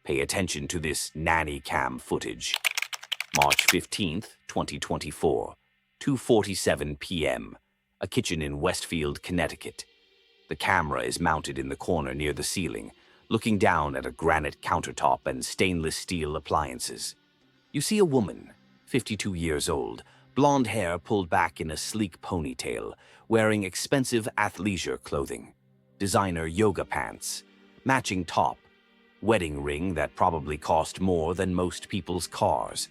Pay attention to this nanny cam footage. March 15th, 2024, 2:47 p.m. A kitchen in Westfield, Connecticut. The camera is mounted in the corner near the ceiling, looking down at a granite countertop and stainless steel appliances. You see a woman, 52 years old, blonde hair pulled back in a sleek ponytail, wearing expensive athleisure clothing, designer yoga pants, matching top, wedding ring that probably cost more than most people's cars.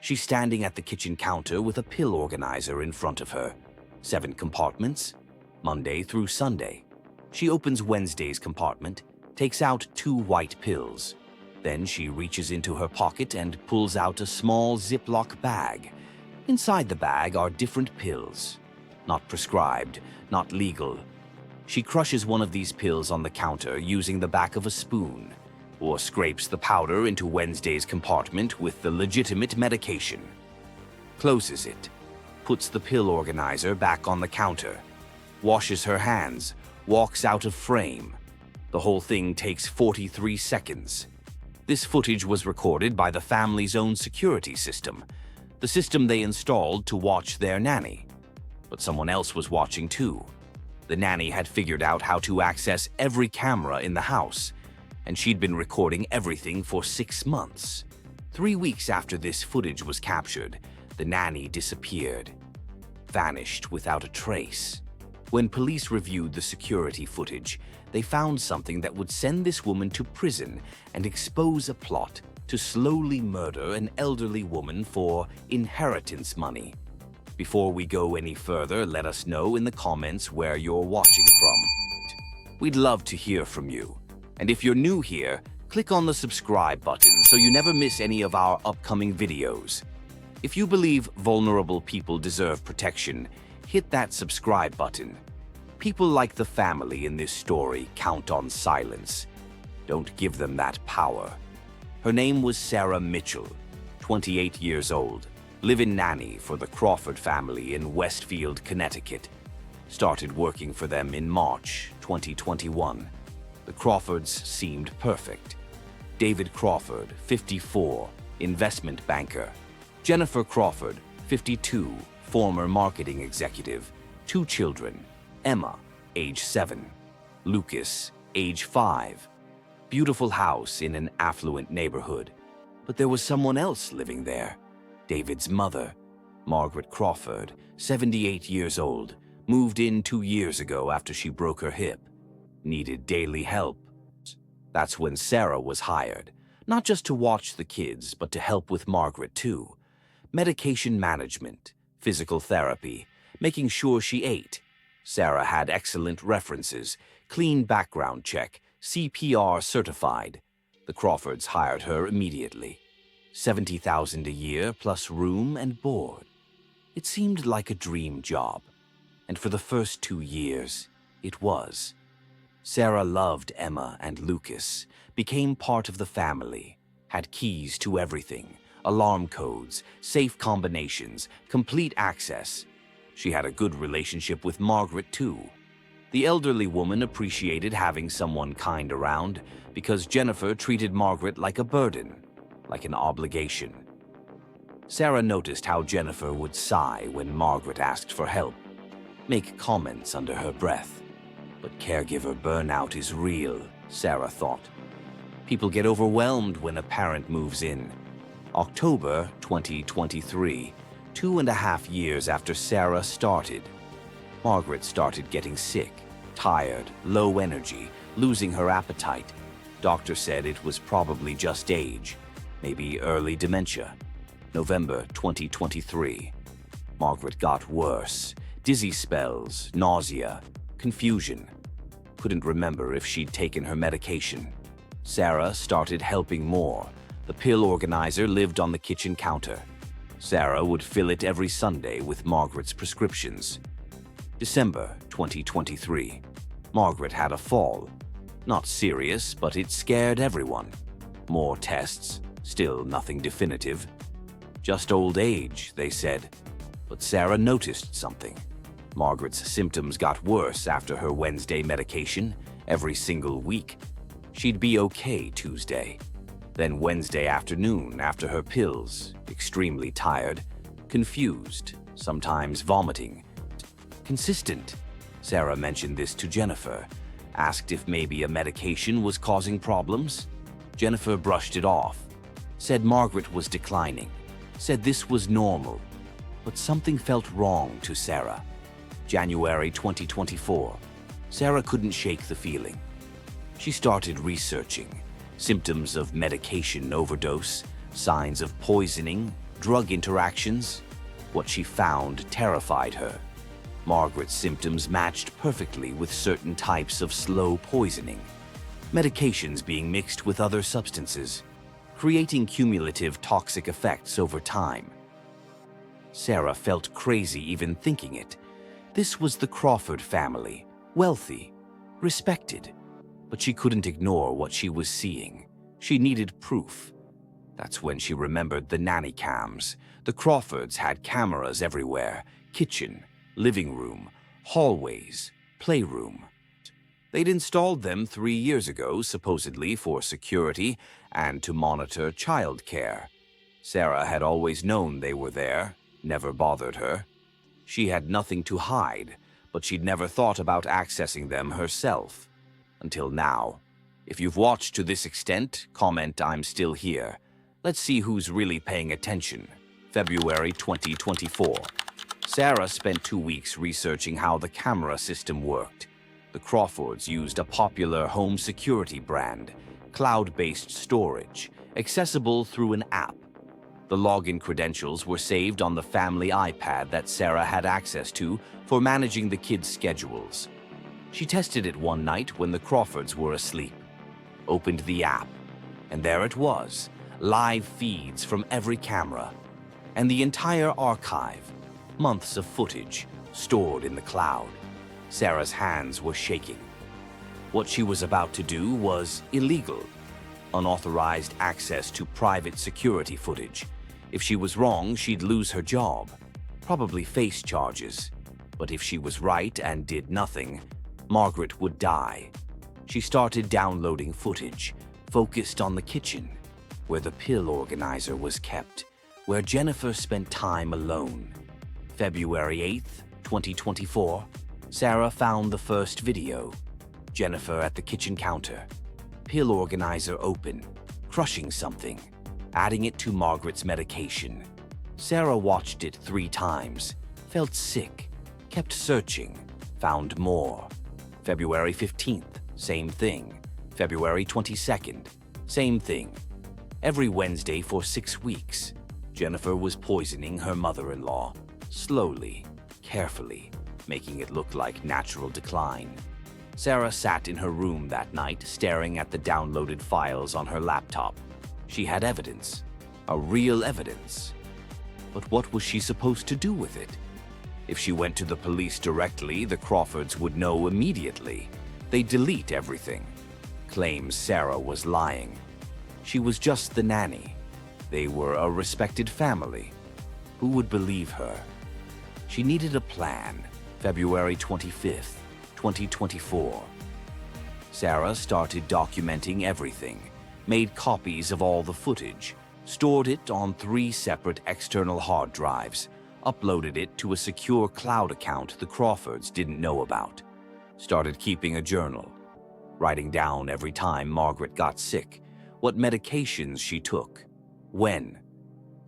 She's standing at the kitchen counter with a pill organizer in front of her. 7 compartments, Monday through Sunday. She opens Wednesday's compartment, takes out 2 white pills. Then she reaches into her pocket and pulls out a small Ziploc bag. Inside the bag are different pills. Not prescribed, not legal. She crushes one of these pills on the counter using the back of a spoon, or scrapes the powder into Wednesday's compartment with the legitimate medication. Closes it, puts the pill organizer back on the counter, washes her hands, walks out of frame. The whole thing takes 43 seconds. This footage was recorded by the family's own security system, the system they installed to watch their nanny. But someone else was watching too. The nanny had figured out how to access every camera in the house, and she'd been recording everything for 6 months. 3 weeks after this footage was captured, the nanny disappeared, vanished without a trace. When police reviewed the security footage, they found something that would send this woman to prison and expose a plot to slowly murder an elderly woman for inheritance money. Before we go any further, let us know in the comments where you're watching from. We'd love to hear from you. And if you're new here, click on the subscribe button so you never miss any of our upcoming videos. If you believe vulnerable people deserve protection, hit that subscribe button. People like the family in this story count on silence. Don't give them that power. Her name was Sarah Mitchell, 28 years old, live-in nanny for the Crawford family in Westfield, Connecticut. Started working for them in March 2021. The Crawfords seemed perfect. David Crawford, 54, investment banker. Jennifer Crawford, 52, former marketing executive. 2 children, Emma, age 7, Lucas, age 5. Beautiful house in an affluent neighborhood. But there was someone else living there. David's mother, Margaret Crawford, 78 years old, moved in 2 years ago after she broke her hip. Needed daily help. That's when Sarah was hired, not just to watch the kids, but to help with Margaret too. Medication management, physical therapy, making sure she ate. Sarah had excellent references, clean background check, CPR certified. The Crawfords hired her immediately. $70,000 a year plus room and board. It seemed like a dream job, and for the first 2 years, it was. Sarah loved Emma and Lucas, became part of the family, had keys to everything, alarm codes, safe combinations, complete access. She had a good relationship with Margaret too. The elderly woman appreciated having someone kind around because Jennifer treated Margaret like a burden, like an obligation. Sarah noticed how Jennifer would sigh when Margaret asked for help, make comments under her breath. But caregiver burnout is real, Sarah thought. People get overwhelmed when a parent moves in. October 2023, 2.5 years after Sarah started. Margaret started getting sick, tired, low energy, losing her appetite. Doctor said it was probably just age, maybe early dementia. November 2023. Margaret got worse. Dizzy spells, nausea, confusion. Couldn't remember if she'd taken her medication. Sarah started helping more. The pill organizer lived on the kitchen counter. Sarah would fill it every Sunday with Margaret's prescriptions. December 2023. Margaret had a fall. Not serious, but it scared everyone. More tests, still nothing definitive. Just old age, they said. But Sarah noticed something. Margaret's symptoms got worse after her Wednesday medication, every single week. She'd be okay Tuesday. Then Wednesday afternoon, after her pills, extremely tired, confused, sometimes vomiting. Consistent. Sarah mentioned this to Jennifer, asked if maybe a medication was causing problems. Jennifer brushed it off, said Margaret was declining, said this was normal, but something felt wrong to Sarah. January 2024. Sarah couldn't shake the feeling. She started researching symptoms of medication overdose, signs of poisoning, drug interactions. What she found terrified her. Margaret's symptoms matched perfectly with certain types of slow poisoning, medications being mixed with other substances, creating cumulative toxic effects over time. Sarah felt crazy even thinking it. This was the Crawford family, wealthy, respected, but she couldn't ignore what she was seeing. She needed proof. That's when she remembered the nanny cams. The Crawfords had cameras everywhere: kitchen, living room, hallways, playroom. They'd installed them 3 years ago, supposedly for security and to monitor childcare. Sarah had always known they were there, never bothered her. She had nothing to hide, but she'd never thought about accessing them herself. Until now. If you've watched to this extent, comment "I'm still here." Let's see who's really paying attention. February 2024. Sarah spent 2 weeks researching how the camera system worked. The Crawfords used a popular home security brand, cloud-based storage, accessible through an app. The login credentials were saved on the family iPad that Sarah had access to for managing the kids' schedules. She tested it one night when the Crawfords were asleep, opened the app, and there it was, live feeds from every camera, and the entire archive, months of footage, stored in the cloud. Sarah's hands were shaking. What she was about to do was illegal, unauthorized access to private security footage. If she was wrong, she'd lose her job, probably face charges. But if she was right and did nothing, Margaret would die. She started downloading footage, focused on the kitchen, where the pill organizer was kept, where Jennifer spent time alone. February 8th, 2024, Sarah found the first video. Jennifer at the kitchen counter, pill organizer open, crushing something, adding it to Margaret's medication. Sarah watched it 3 times, felt sick, kept searching, found more. February 15th, same thing. February 22nd, same thing. Every Wednesday for 6 weeks, Jennifer was poisoning her mother-in-law, slowly, carefully, making it look like natural decline. Sarah sat in her room that night, staring at the downloaded files on her laptop. She had evidence, a real evidence. But what was she supposed to do with it? If she went to the police directly, the Crawfords would know immediately. They'd delete everything. Claims Sarah was lying. She was just the nanny. They were a respected family. Who would believe her? She needed a plan. February 25th, 2024. Sarah started documenting everything, made copies of all the footage, stored it on 3 separate external hard drives, uploaded it to a secure cloud account the Crawfords didn't know about, started keeping a journal, writing down every time Margaret got sick, what medications she took, when.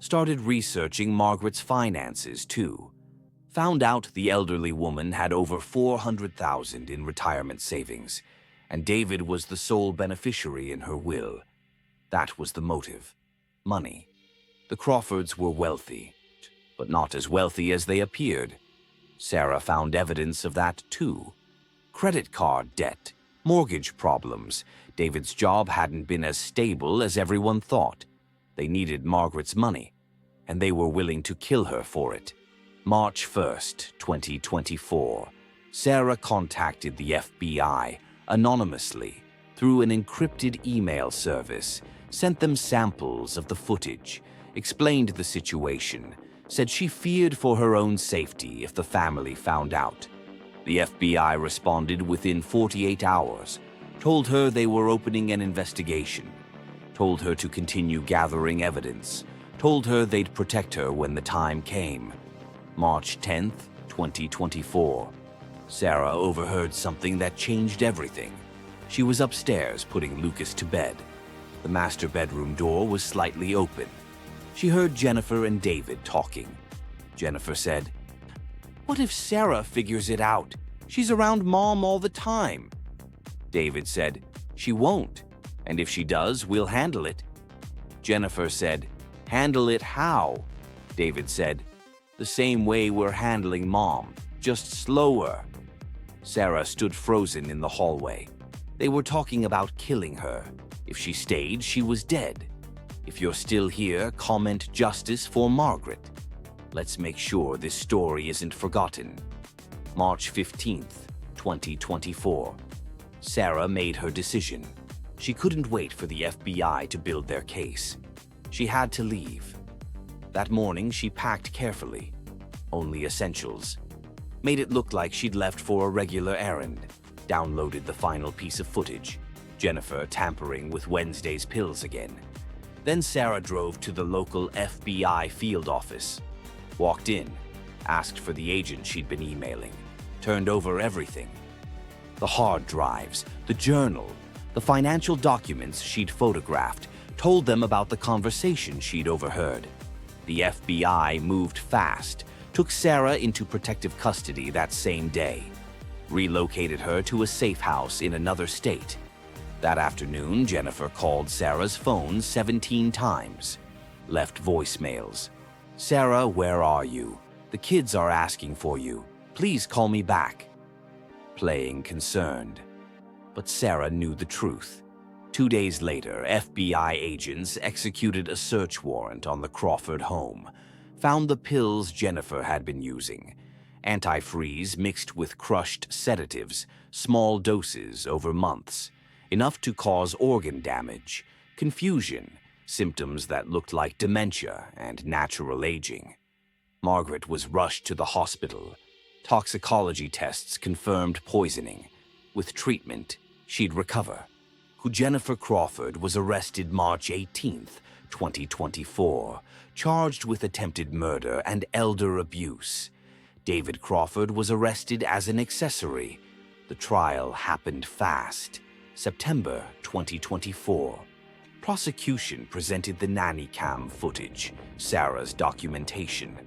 Started researching Margaret's finances, too. Found out the elderly woman had over $400,000 in retirement savings, and David was the sole beneficiary in her will. That was the motive. Money. The Crawfords were wealthy, but not as wealthy as they appeared. Sarah found evidence of that, too. Credit card debt, mortgage problems. David's job hadn't been as stable as everyone thought. They needed Margaret's money, and they were willing to kill her for it. March 1st, 2024. Sarah contacted the FBI anonymously through an encrypted email service, sent them samples of the footage, explained the situation, said she feared for her own safety if the family found out. The FBI responded within 48 hours, told her they were opening an investigation, told her to continue gathering evidence, told her they'd protect her when the time came. March 10th, 2024. Sarah overheard something that changed everything. She was upstairs putting Lucas to bed. The master bedroom door was slightly open. She heard Jennifer and David talking. Jennifer said, "What if Sarah figures it out? She's around Mom all the time." David said, "She won't, and if she does, we'll handle it." Jennifer said, "Handle it how?" David said, "The same way we're handling Mom, just slower." Sarah stood frozen in the hallway. They were talking about killing her. If she stayed, she was dead. If you're still here, comment "Justice for Margaret." Let's make sure this story isn't forgotten. March 15th, 2024. Sarah made her decision. She couldn't wait for the FBI to build their case. She had to leave. That morning, she packed carefully. Only essentials. Made it look like she'd left for a regular errand. Downloaded the final piece of footage. Jennifer tampering with Wednesday's pills again. Then Sarah drove to the local FBI field office. Walked in, asked for the agent she'd been emailing. Turned over everything. The hard drives, the journal, the financial documents she'd photographed, told them about the conversation she'd overheard. The FBI moved fast, took Sarah into protective custody that same day, relocated her to a safe house in another state. That afternoon, Jennifer called Sarah's phone 17 times, left voicemails. "Sarah, where are you? The kids are asking for you. Please call me back." Playing concerned. But Sarah knew the truth. 2 days later, FBI agents executed a search warrant on the Crawford home, found the pills Jennifer had been using, antifreeze mixed with crushed sedatives, small doses over months, enough to cause organ damage, confusion, symptoms that looked like dementia and natural aging. Margaret was rushed to the hospital. Toxicology tests confirmed poisoning. With treatment, she'd recover. Jennifer Crawford was arrested March 18th, 2024, charged with attempted murder and elder abuse. David Crawford was arrested as an accessory. The trial happened fast. September 2024. Prosecution presented the nanny cam footage, Sarah's documentation,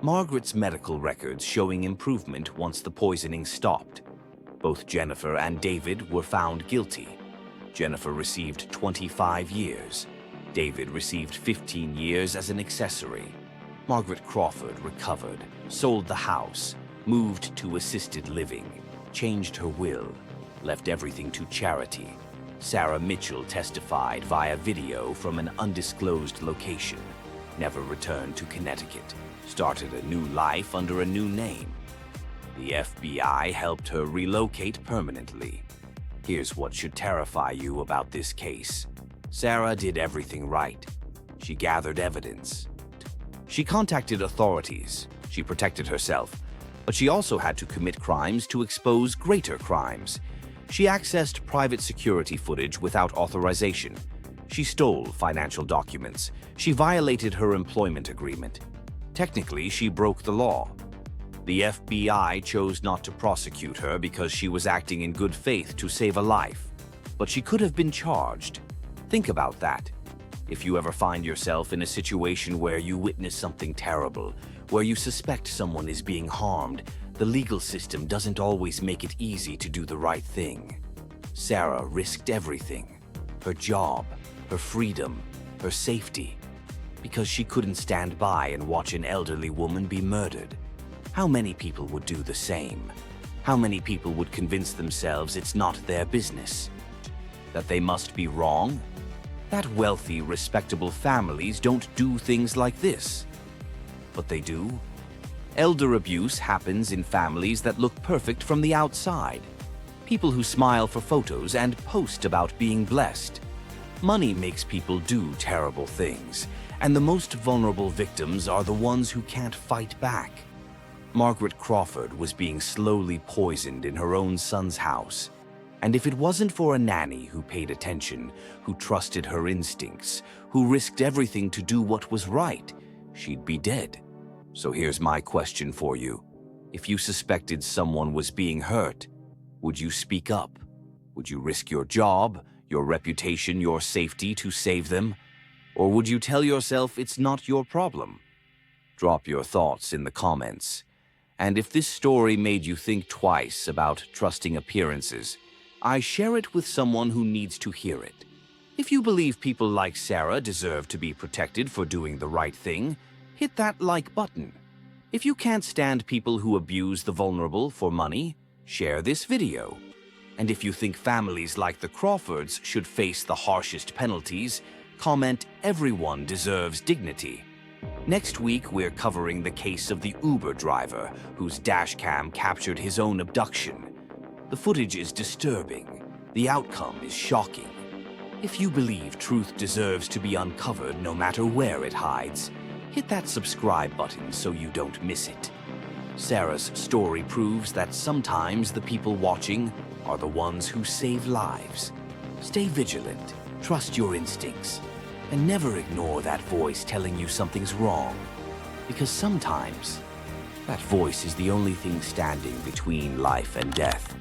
Margaret's medical records showing improvement once the poisoning stopped. Both Jennifer and David were found guilty. Jennifer received 25 years. David received 15 years as an accessory. Margaret Crawford recovered, sold the house, moved to assisted living, changed her will, left everything to charity. Sarah Mitchell testified via video from an undisclosed location, never returned to Connecticut, started a new life under a new name. The FBI helped her relocate permanently. Here's what should terrify you about this case. Sarah did everything right. She gathered evidence. She contacted authorities. She protected herself. But she also had to commit crimes to expose greater crimes. She accessed private security footage without authorization. She stole financial documents. She violated her employment agreement. Technically, she broke the law. The FBI chose not to prosecute her because she was acting in good faith to save a life. But she could have been charged. Think about that. If you ever find yourself in a situation where you witness something terrible, where you suspect someone is being harmed, the legal system doesn't always make it easy to do the right thing. Sarah risked everything. Her job, her freedom, her safety. Because she couldn't stand by and watch an elderly woman be murdered. How many people would do the same? How many people would convince themselves it's not their business? That they must be wrong? That wealthy, respectable families don't do things like this. But they do. Elder abuse happens in families that look perfect from the outside. People who smile for photos and post about being blessed. Money makes people do terrible things, and the most vulnerable victims are the ones who can't fight back. Margaret Crawford was being slowly poisoned in her own son's house. And if it wasn't for a nanny who paid attention, who trusted her instincts, who risked everything to do what was right, she'd be dead. So here's my question for you. If you suspected someone was being hurt, would you speak up? Would you risk your job, your reputation, your safety to save them? Or would you tell yourself it's not your problem? Drop your thoughts in the comments. And if this story made you think twice about trusting appearances, I share it with someone who needs to hear it. If you believe people like Sarah deserve to be protected for doing the right thing, hit that like button. If you can't stand people who abuse the vulnerable for money, share this video. And if you think families like the Crawfords should face the harshest penalties, comment "Everyone deserves dignity." Next week, we're covering the case of the Uber driver whose dashcam captured his own abduction. The footage is disturbing. The outcome is shocking. If you believe truth deserves to be uncovered no matter where it hides, hit that subscribe button so you don't miss it. Sarah's story proves that sometimes the people watching are the ones who save lives. Stay vigilant, trust your instincts, and never ignore that voice telling you something's wrong. Because sometimes, that voice is the only thing standing between life and death.